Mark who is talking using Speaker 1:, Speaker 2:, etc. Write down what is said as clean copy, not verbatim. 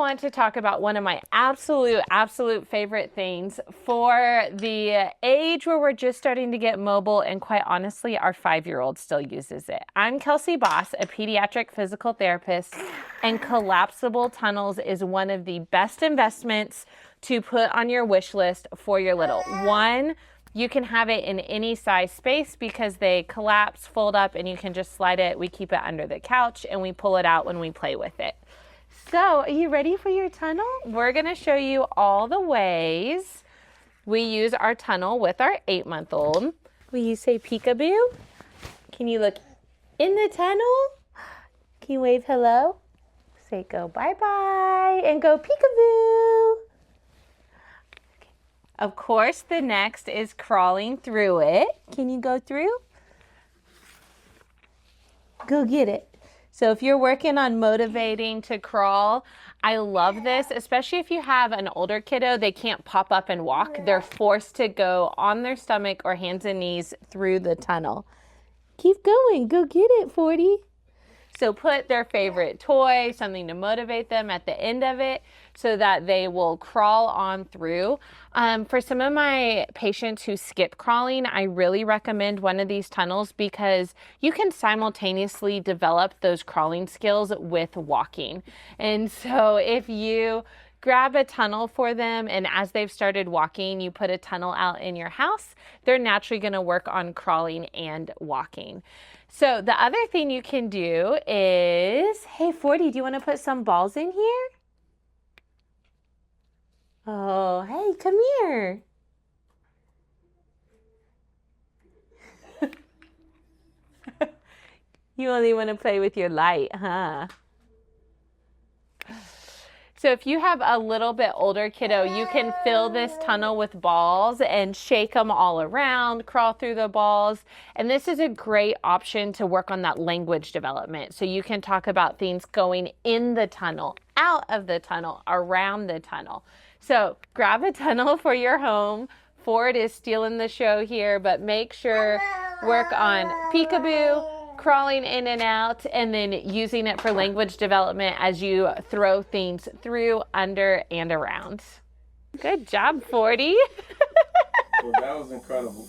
Speaker 1: want to talk about one of my absolute favorite things for the age where we're just starting to get mobile, and quite honestly, our 5-year-old still uses it. I'm Kelsey Baas, a pediatric physical therapist, and collapsible tunnels is one of the best investments to put on your wish list for your little one. You can have it in any size space because they collapse, fold up, and you can just slide it. We keep it under the couch and we pull it out when we play with it. So, are you ready for your tunnel? We're gonna show you all the ways we use our tunnel with our 8-month-old. Will you say peekaboo? Can you look in the tunnel? Can you wave hello? Say go bye-bye and go peekaboo. Of course, the next is crawling through it. Can you go through? Go get it. So if you're working on motivating to crawl, I love this, especially if you have an older kiddo, they can't pop up and walk. They're forced to go on their stomach or hands and knees through the tunnel. Keep going. Go get it, 40. So put their favorite toy, something to motivate them at the end of it so that they will crawl on through. For some of my patients who skip crawling, I really recommend one of these tunnels because you can simultaneously develop those crawling skills with walking. And so if you grab a tunnel for them, and as they've started walking, you put a tunnel out in your house, they're naturally going to work on crawling and walking. So the other thing you can do is, hey, 40, do you want to put some balls in here? Oh, hey, come here. You only want to play with your light, huh? So if you have a little bit older kiddo, you can fill this tunnel with balls and shake them all around, crawl through the balls. And this is a great option to work on that language development. So you can talk about things going in the tunnel, out of the tunnel, around the tunnel. So grab a tunnel for your home. Ford is stealing the show here, but make sure work on peekaboo, crawling in and out, and then using it for language development as you throw things through, under, and around. Good job, 40.
Speaker 2: Well, that was incredible.